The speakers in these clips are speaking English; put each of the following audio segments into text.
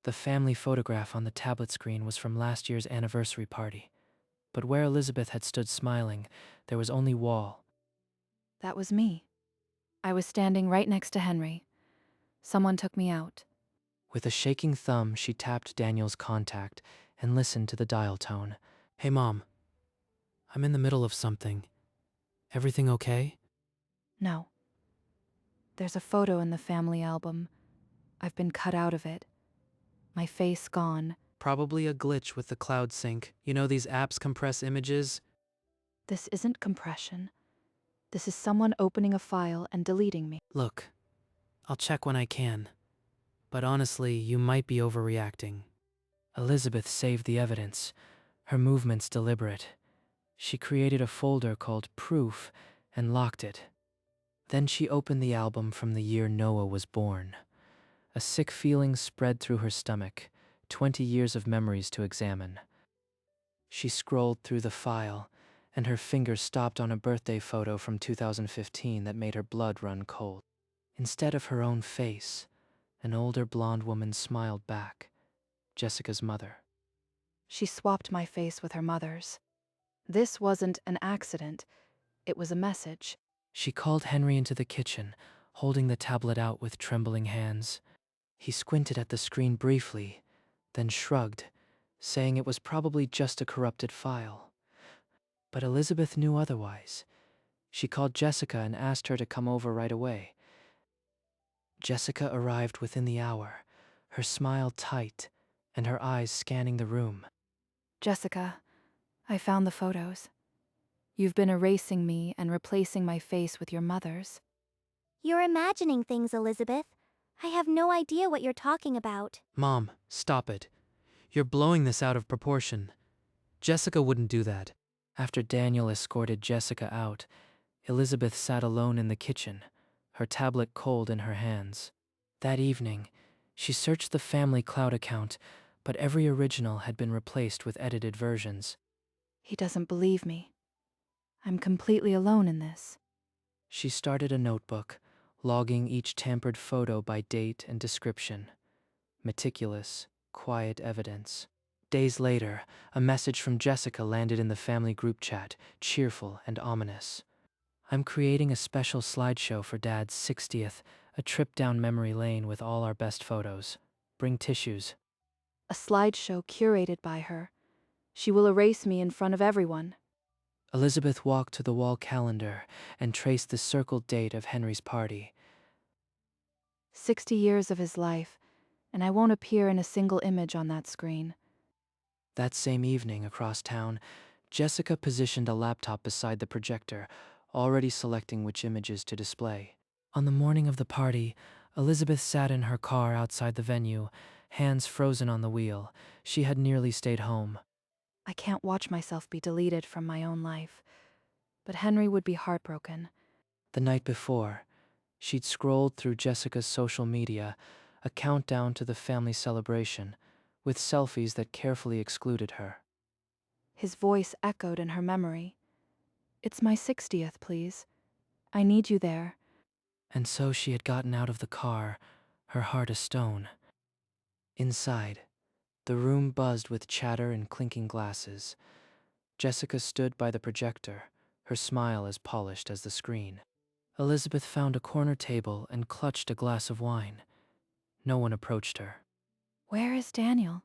The family photograph on the tablet screen was from last year's anniversary party, but where Elizabeth had stood smiling, there was only wall. That was me. I was standing right next to Henry. Someone took me out. With a shaking thumb, she tapped Daniel's contact and listened to the dial tone. Hey, Mom. I'm in the middle of something. Everything okay? No. There's a photo in the family album. I've been cut out of it. My face gone. Probably a glitch with the cloud sync. You know these apps compress images? This isn't compression. This is someone opening a file and deleting me. Look, I'll check when I can. But honestly, you might be overreacting. Elizabeth saved the evidence, her movements deliberate. She created a folder called Proof and locked it. Then she opened the album from the year Noah was born. A sick feeling spread through her stomach, 20 years of memories to examine. She scrolled through the file, and her fingers stopped on a birthday photo from 2015 that made her blood run cold. Instead of her own face, an older blonde woman smiled back, Jessica's mother. She swapped my face with her mother's. This wasn't an accident. It was a message. She called Henry into the kitchen, holding the tablet out with trembling hands. He squinted at the screen briefly, then shrugged, saying it was probably just a corrupted file. But Elizabeth knew otherwise. She called Jessica and asked her to come over right away. Jessica arrived within the hour, her smile tight and her eyes scanning the room. Jessica, I found the photos. You've been erasing me and replacing my face with your mother's. You're imagining things, Elizabeth. I have no idea what you're talking about. Mom, stop it. You're blowing this out of proportion. Jessica wouldn't do that. After Daniel escorted Jessica out, Elizabeth sat alone in the kitchen, her tablet cold in her hands. That evening, she searched the family cloud account, but every original had been replaced with edited versions. He doesn't believe me. I'm completely alone in this. She started a notebook, logging each tampered photo by date and description. Meticulous, quiet evidence. Days later, a message from Jessica landed in the family group chat, cheerful and ominous. I'm creating a special slideshow for Dad's 60th, a trip down memory lane with all our best photos. Bring tissues. A slideshow curated by her. She will erase me in front of everyone. Elizabeth walked to the wall calendar and traced the circled date of Henry's party. 60 years of his life, and I won't appear in a single image on that screen. That same evening, across town, Jessica positioned a laptop beside the projector, already selecting which images to display. On the morning of the party, Elizabeth sat in her car outside the venue, hands frozen on the wheel. She had nearly stayed home. I can't watch myself be deleted from my own life. But Henry would be heartbroken. The night before, she'd scrolled through Jessica's social media, a countdown to the family celebration, with selfies that carefully excluded her. His voice echoed in her memory. It's my 60th, please. I need you there. And so she had gotten out of the car, her heart a stone. Inside, the room buzzed with chatter and clinking glasses. Jessica stood by the projector, her smile as polished as the screen. Elizabeth found a corner table and clutched a glass of wine. No one approached her. Where is Daniel?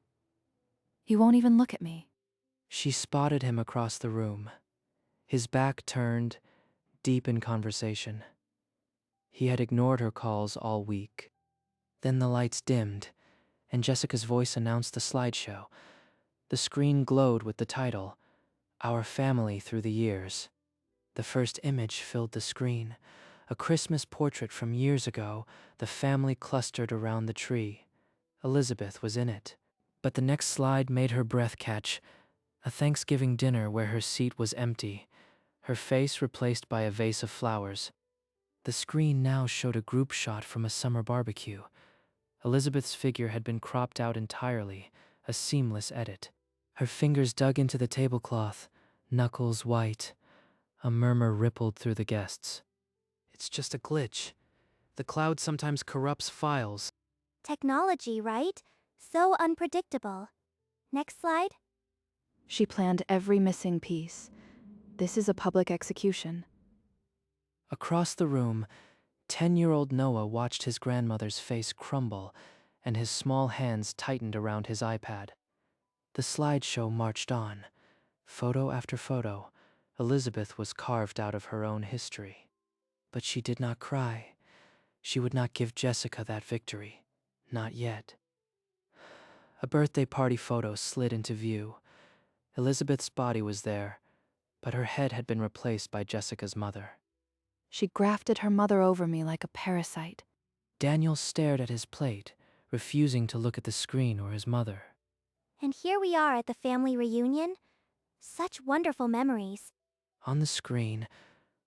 He won't even look at me. She spotted him across the room, his back turned, deep in conversation. He had ignored her calls all week. Then the lights dimmed, and Jessica's voice announced the slideshow. The screen glowed with the title, Our Family Through the Years. The first image filled the screen, a Christmas portrait from years ago, the family clustered around the tree. Elizabeth was in it. But the next slide made her breath catch, a Thanksgiving dinner where her seat was empty, her face replaced by a vase of flowers. The screen now showed a group shot from a summer barbecue. Elizabeth's figure had been cropped out entirely, a seamless edit. Her fingers dug into the tablecloth, knuckles white. A murmur rippled through the guests. It's just a glitch. The cloud sometimes corrupts files. Technology, right? So unpredictable. Next slide. She planned every missing piece. This is a public execution. Across the room, 10-year-old Noah watched his grandmother's face crumble and his small hands tightened around his iPad. The slideshow marched on. Photo after photo, Elizabeth was carved out of her own history. But she did not cry. She would not give Jessica that victory. Not yet. A birthday party photo slid into view. Elizabeth's body was there, but her head had been replaced by Jessica's mother. She grafted her mother over me like a parasite. Daniel stared at his plate, refusing to look at the screen or his mother. And here we are at the family reunion. Such wonderful memories. On the screen,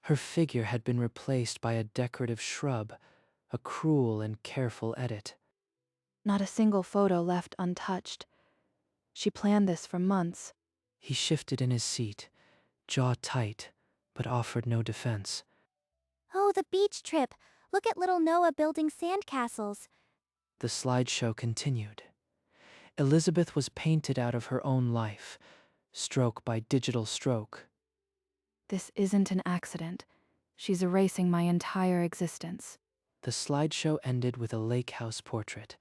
her figure had been replaced by a decorative shrub, a cruel and careful edit. Not a single photo left untouched. She planned this for months. He shifted in his seat, jaw tight, but offered no defense. Oh, the beach trip. Look at little Noah building sandcastles. The slideshow continued. Elizabeth was painted out of her own life, stroke by digital stroke. This isn't an accident. She's erasing my entire existence. The slideshow ended with a lake house portrait.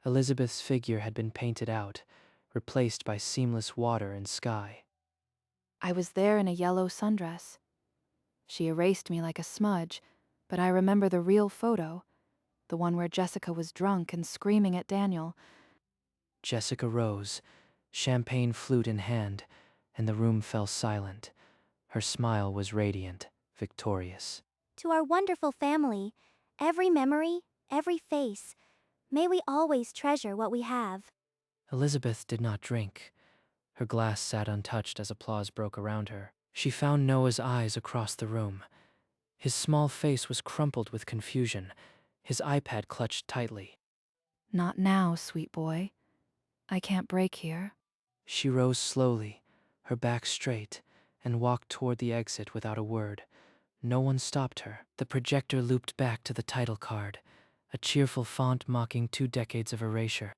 Elizabeth's figure had been painted out, replaced by seamless water and sky. I was there in a yellow sundress. She erased me like a smudge, but I remember the real photo, the one where Jessica was drunk and screaming at Daniel. Jessica rose, champagne flute in hand, and the room fell silent. Her smile was radiant, victorious. To our wonderful family, every memory, every face, may we always treasure what we have. Elizabeth did not drink. Her glass sat untouched as applause broke around her. She found Noah's eyes across the room. His small face was crumpled with confusion, his iPad clutched tightly. Not now, sweet boy. I can't break here. She rose slowly, her back straight, and walked toward the exit without a word. No one stopped her. The projector looped back to the title card, a cheerful font mocking 2 decades of erasure.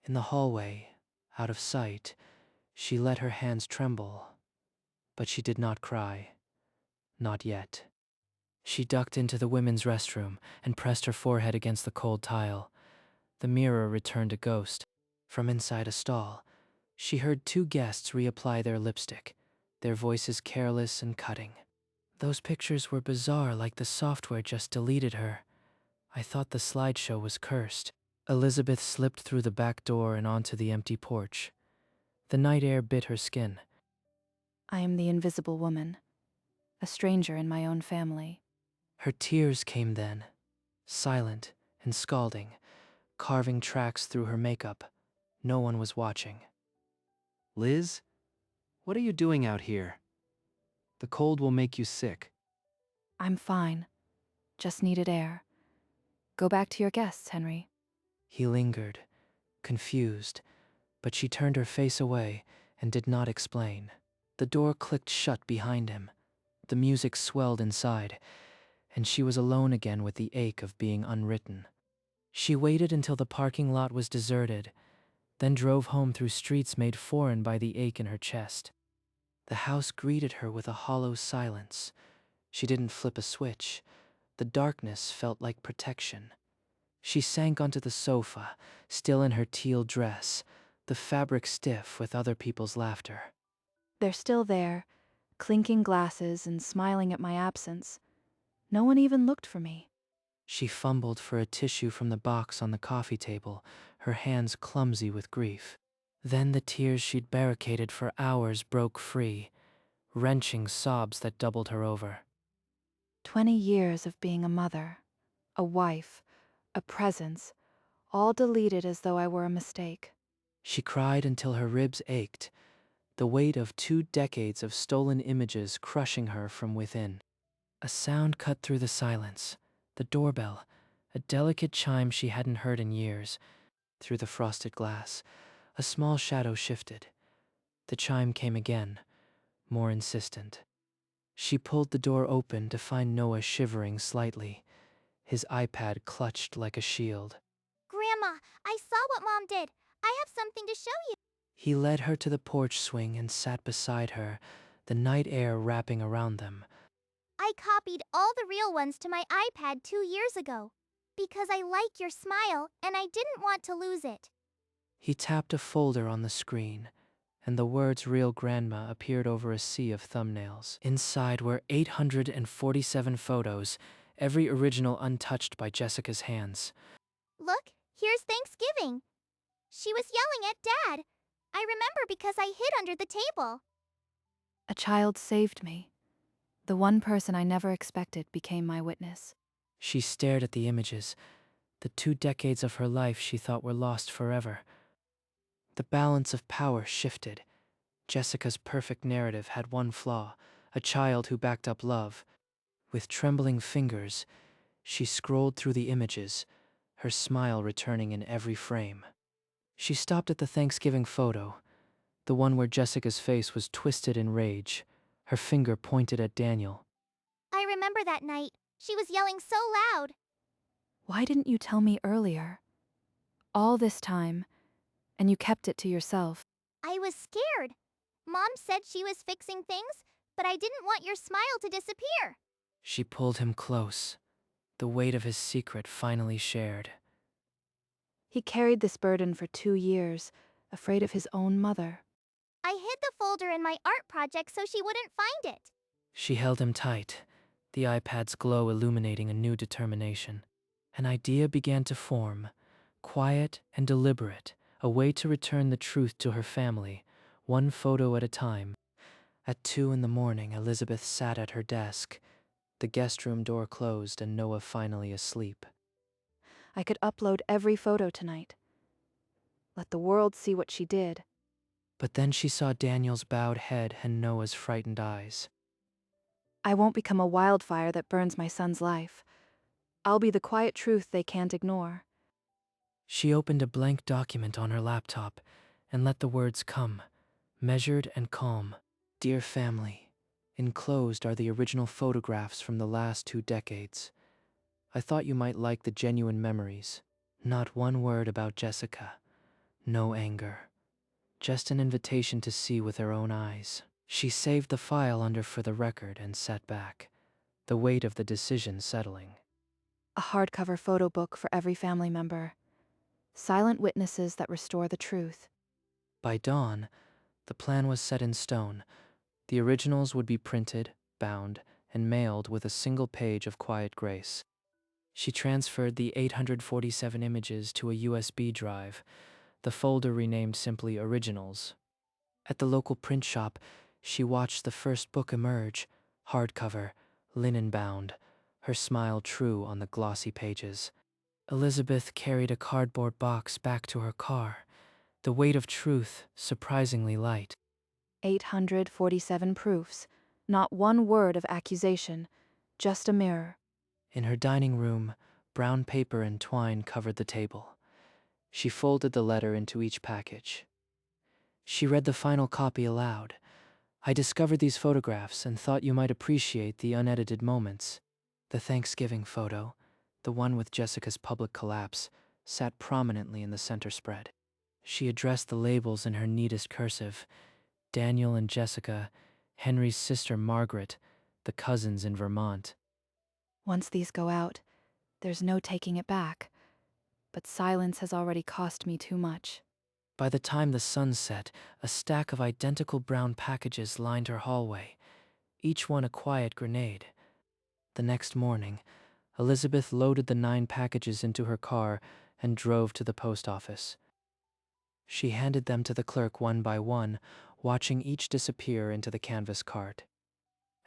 In the hallway, out of sight, she let her hands tremble. But she did not cry. Not yet. She ducked into the women's restroom and pressed her forehead against the cold tile. The mirror returned a ghost. From inside a stall, she heard 2 guests reapply their lipstick, their voices careless and cutting. Those pictures were bizarre, like the software just deleted her. I thought the slideshow was cursed. Elizabeth slipped through the back door and onto the empty porch. The night air bit her skin. I am the invisible woman, a stranger in my own family. Her tears came then, silent and scalding, carving tracks through her makeup. No one was watching. Liz, what are you doing out here? The cold will make you sick. I'm fine. Just needed air. Go back to your guests, Henry. He lingered, confused, but she turned her face away and did not explain. The door clicked shut behind him. The music swelled inside, and she was alone again with the ache of being unwritten. She waited until the parking lot was deserted, then drove home through streets made foreign by the ache in her chest. The house greeted her with a hollow silence. She didn't flip a switch. The darkness felt like protection. She sank onto the sofa, still in her teal dress, the fabric stiff with other people's laughter. They're still there, clinking glasses and smiling at my absence. No one even looked for me. She fumbled for a tissue from the box on the coffee table, her hands clumsy with grief. Then the tears she'd barricaded for hours broke free, wrenching sobs that doubled her over. 20 years of being a mother, a wife, a presence, all deleted as though I were a mistake. She cried until her ribs ached, the weight of 2 decades of stolen images crushing her from within. A sound cut through the silence, the doorbell, a delicate chime she hadn't heard in years. Through the frosted glass, a small shadow shifted. The chime came again, more insistent. She pulled the door open to find Noah shivering slightly, his iPad clutched like a shield. Grandma, I saw what Mom did. I have something to show you. He led her to the porch swing and sat beside her, the night air wrapping around them. I copied all the real ones to my iPad 2 years ago. Because I like your smile and I didn't want to lose it. He tapped a folder on the screen, and the words Real Grandma appeared over a sea of thumbnails. Inside were 847 photos, every original untouched by Jessica's hands. Look, here's Thanksgiving. She was yelling at Dad. I remember because I hid under the table. A child saved me. The one person I never expected became my witness. She stared at the images, the 2 decades of her life she thought were lost forever. The balance of power shifted. Jessica's perfect narrative had one flaw, a child who backed up love. With trembling fingers, she scrolled through the images, her smile returning in every frame. She stopped at the Thanksgiving photo, the one where Jessica's face was twisted in rage, her finger pointed at Daniel. I remember that night. She was yelling so loud. Why didn't you tell me earlier? All this time, and you kept it to yourself. I was scared. Mom said she was fixing things, but I didn't want your smile to disappear. She pulled him close, the weight of his secret finally shared. He carried this burden for 2 years, afraid of his own mother. I hid the folder in my art project so she wouldn't find it. She held him tight, the iPad's glow illuminating a new determination. An idea began to form, quiet and deliberate, a way to return the truth to her family, one photo at a time. At 2 in the morning, Elizabeth sat at her desk, the guest room door closed and Noah finally asleep. I could upload every photo tonight. Let the world see what she did. But then she saw Daniel's bowed head and Noah's frightened eyes. I won't become a wildfire that burns my son's life. I'll be the quiet truth they can't ignore. She opened a blank document on her laptop and let the words come, measured and calm. Dear family, enclosed are the original photographs from the last 2 decades. I thought you might like the genuine memories. Not one word about Jessica. No anger. Just an invitation to see with her own eyes. She saved the file under for the record and sat back, the weight of the decision settling. A hardcover photo book for every family member. Silent witnesses that restore the truth. By dawn, the plan was set in stone. The originals would be printed, bound, and mailed with a single page of quiet grace. She transferred the 847 images to a USB drive, the folder renamed simply Originals. At the local print shop, she watched the first book emerge, hardcover, linen-bound, her smile true on the glossy pages. Elizabeth carried a cardboard box back to her car, the weight of truth surprisingly light. 847 proofs. Not one word of accusation. Just a mirror. In her dining room, brown paper and twine covered the table. She folded the letter into each package. She read the final copy aloud. I discovered these photographs and thought you might appreciate the unedited moments. The Thanksgiving photo, the one with Jessica's public collapse, sat prominently in the center spread. She addressed the labels in her neatest cursive. Daniel and Jessica, Henry's sister Margaret, the cousins in Vermont. Once these go out, there's no taking it back. But silence has already cost me too much. By the time the sun set, a stack of identical brown packages lined her hallway, each one a quiet grenade. The next morning, Elizabeth loaded the 9 packages into her car and drove to the post office. She handed them to the clerk one by one, watching each disappear into the canvas cart.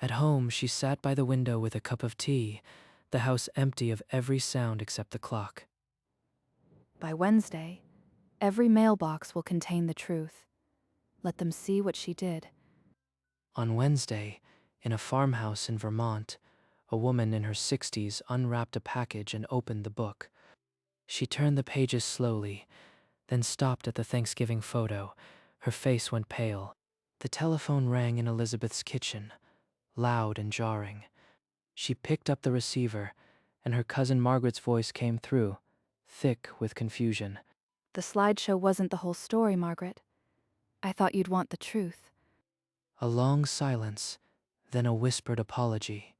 At home, she sat by the window with a cup of tea, the house empty of every sound except the clock. By Wednesday, every mailbox will contain the truth. Let them see what she did. On Wednesday, in a farmhouse in Vermont, a woman in her 60s unwrapped a package and opened the book. She turned the pages slowly, then stopped at the Thanksgiving photo. Her face went pale. The telephone rang in Elizabeth's kitchen, loud and jarring. She picked up the receiver, and her cousin Margaret's voice came through, thick with confusion. The slideshow wasn't the whole story, Margaret. I thought you'd want the truth. A long silence, then a whispered apology.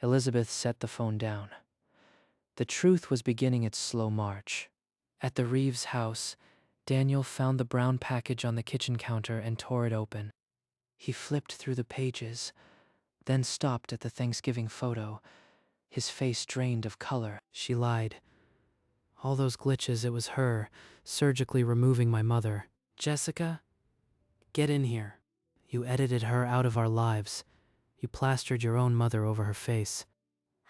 Elizabeth set the phone down. The truth was beginning its slow march. At the Reeves house, Daniel found the brown package on the kitchen counter and tore it open. He flipped through the pages, then stopped at the Thanksgiving photo, his face drained of color. She lied. All those glitches, it was her, surgically removing my mother. Jessica, get in here. You edited her out of our lives. You plastered your own mother over her face.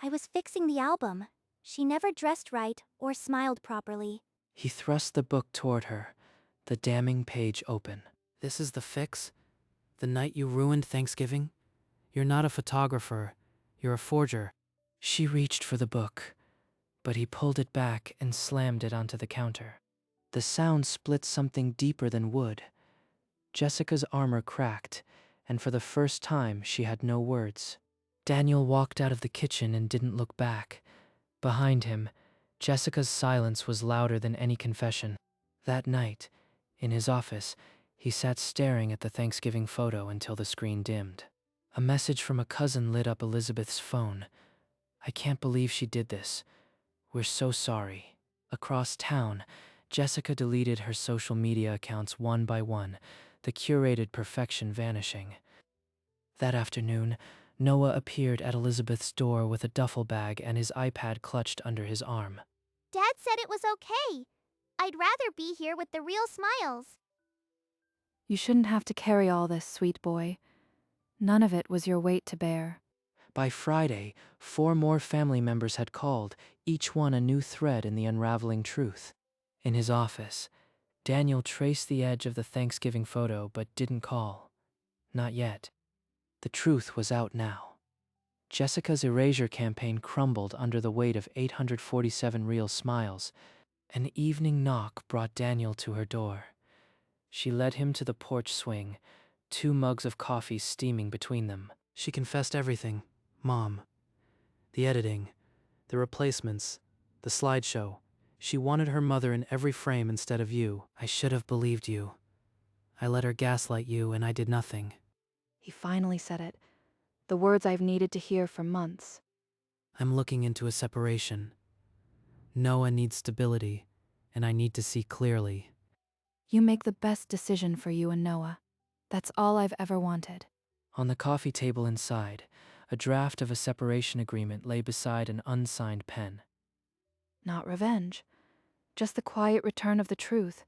I was fixing the album. She never dressed right or smiled properly. He thrust the book toward her, the damning page open. This is the fix? The night you ruined Thanksgiving? You're not a photographer. You're a forger. She reached for the book, but he pulled it back and slammed it onto the counter. The sound split something deeper than wood. Jessica's armor cracked, and for the first time she had no words. Daniel walked out of the kitchen and didn't look back. Behind him, Jessica's silence was louder than any confession. That night, in his office, he sat staring at the Thanksgiving photo until the screen dimmed. A message from a cousin lit up Elizabeth's phone. "I can't believe she did this. We're so sorry." Across town, Jessica deleted her social media accounts one by one, the curated perfection vanishing. That afternoon, Noah appeared at Elizabeth's door with a duffel bag and his iPad clutched under his arm. Dad said it was okay. I'd rather be here with the real smiles. You shouldn't have to carry all this, sweet boy. None of it was your weight to bear. By Friday, 4 more family members had called, each one a new thread in the unraveling truth. In his office, Daniel traced the edge of the Thanksgiving photo but didn't call. Not yet. The truth was out now. Jessica's erasure campaign crumbled under the weight of 847 real smiles. An evening knock brought Daniel to her door. She led him to the porch swing, 2 mugs of coffee steaming between them. She confessed everything, Mom. The editing, the replacements, the slideshow. She wanted her mother in every frame instead of you. I should have believed you. I let her gaslight you and I did nothing. He finally said it. The words I've needed to hear for months. I'm looking into a separation. Noah needs stability, and I need to see clearly. You make the best decision for you and Noah. That's all I've ever wanted. On the coffee table inside, a draft of a separation agreement lay beside an unsigned pen. Not revenge. Just the quiet return of the truth.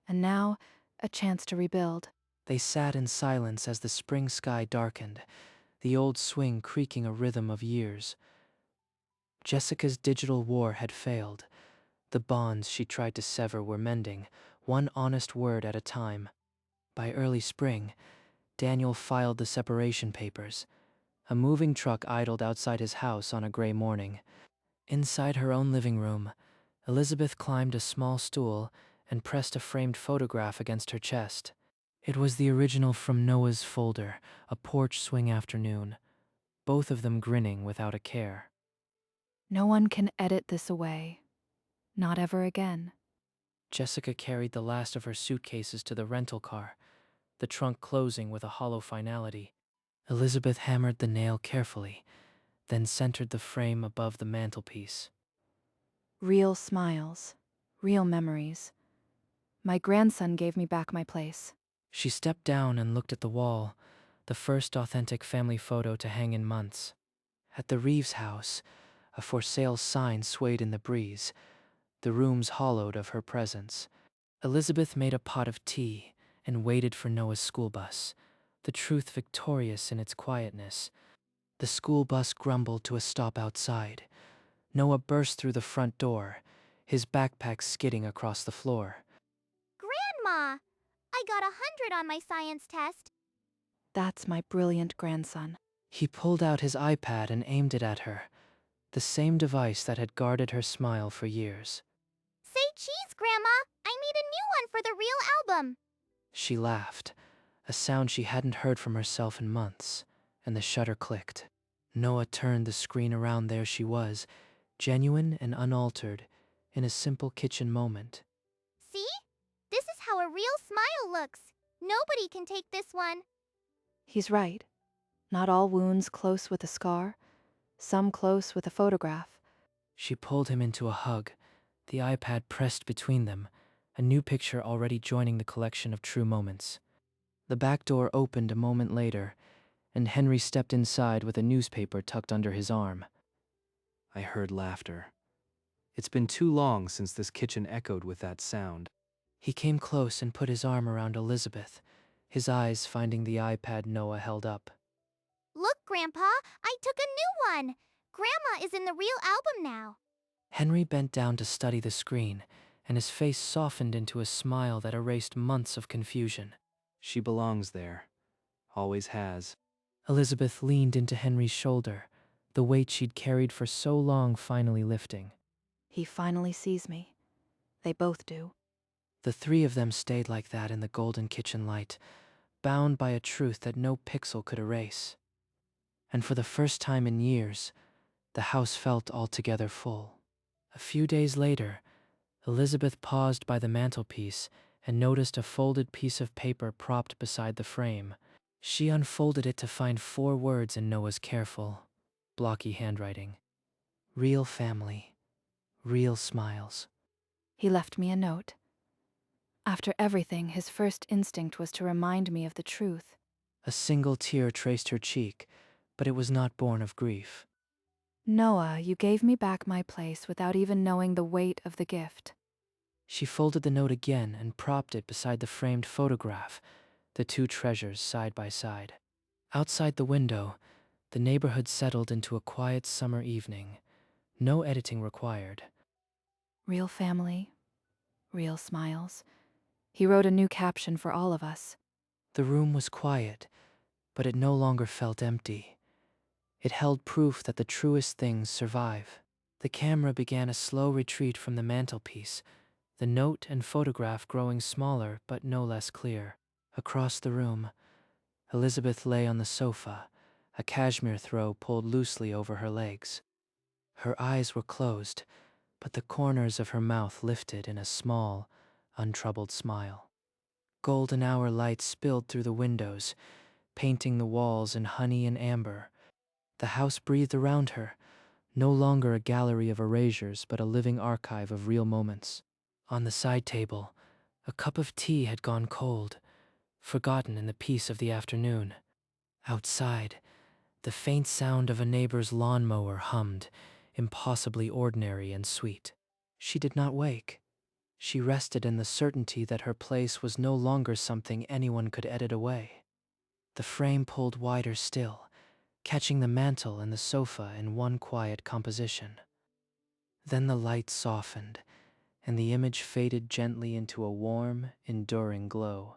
And now, a chance to rebuild. They sat in silence as the spring sky darkened, the old swing creaking a rhythm of years. Jessica's digital war had failed. The bonds she tried to sever were mending, one honest word at a time. By early spring, Daniel filed the separation papers. A moving truck idled outside his house on a gray morning. Inside her own living room, Elizabeth climbed a small stool and pressed a framed photograph against her chest. It was the original from Noah's folder, a porch swing afternoon, both of them grinning without a care. No one can edit this away. Not ever again. Jessica carried the last of her suitcases to the rental car, the trunk closing with a hollow finality. Elizabeth hammered the nail carefully, then centered the frame above the mantelpiece. Real smiles. Real memories. My grandson gave me back my place. She stepped down and looked at the wall, the first authentic family photo to hang in months. At the Reeves house, a for sale sign swayed in the breeze, the rooms hollowed of her presence. Elizabeth made a pot of tea and waited for Noah's school bus, the truth victorious in its quietness. The school bus grumbled to a stop outside. Noah burst through the front door, his backpack skidding across the floor. Grandma! I got 100 on my science test. That's my brilliant grandson. He pulled out his iPad and aimed it at her, the same device that had guarded her smile for years. Say cheese, Grandma! I made a new one for the real album. She laughed, a sound she hadn't heard from herself in months, and the shutter clicked. Noah turned the screen around. There she was, genuine and unaltered, in a simple kitchen moment. See? This is how a real smile looks. Nobody can take this one. He's right. Not all wounds close with a scar, some close with a photograph. She pulled him into a hug, the iPad pressed between them, a new picture already joining the collection of true moments. The back door opened a moment later, and Henry stepped inside with a newspaper tucked under his arm. I heard laughter. It's been too long since this kitchen echoed with that sound. He came close and put his arm around Elizabeth, his eyes finding the iPad Noah held up. Look, Grandpa, I took a new one. Grandma is in the real album now. Henry bent down to study the screen, and his face softened into a smile that erased months of confusion. She belongs there. Always has. Elizabeth leaned into Henry's shoulder, the weight she'd carried for so long finally lifting. He finally sees me. They both do. The three of them stayed like that in the golden kitchen light, bound by a truth that no pixel could erase. And for the first time in years, the house felt altogether full. A few days later, Elizabeth paused by the mantelpiece and noticed a folded piece of paper propped beside the frame. She unfolded it to find 4 words in Noah's careful, blocky handwriting. Real family. Real smiles. He left me a note. After everything, his first instinct was to remind me of the truth. A single tear traced her cheek, but it was not born of grief. Noah, you gave me back my place without even knowing the weight of the gift. She folded the note again and propped it beside the framed photograph, the 2 treasures side by side. Outside the window, the neighborhood settled into a quiet summer evening. No editing required. Real family. Real smiles. He wrote a new caption for all of us. The room was quiet, but it no longer felt empty. It held proof that the truest things survive. The camera began a slow retreat from the mantelpiece, the note and photograph growing smaller but no less clear. Across the room, Elizabeth lay on the sofa, a cashmere throw pulled loosely over her legs. Her eyes were closed, but the corners of her mouth lifted in a small, untroubled smile. Golden hour light spilled through the windows, painting the walls in honey and amber. The house breathed around her, no longer a gallery of erasures but a living archive of real moments. On the side table, a cup of tea had gone cold, forgotten in the peace of the afternoon. Outside, the faint sound of a neighbor's lawnmower hummed, impossibly ordinary and sweet. She did not wake. She rested in the certainty that her place was no longer something anyone could edit away. The frame pulled wider still, catching the mantel and the sofa in one quiet composition. Then the light softened, and the image faded gently into a warm, enduring glow.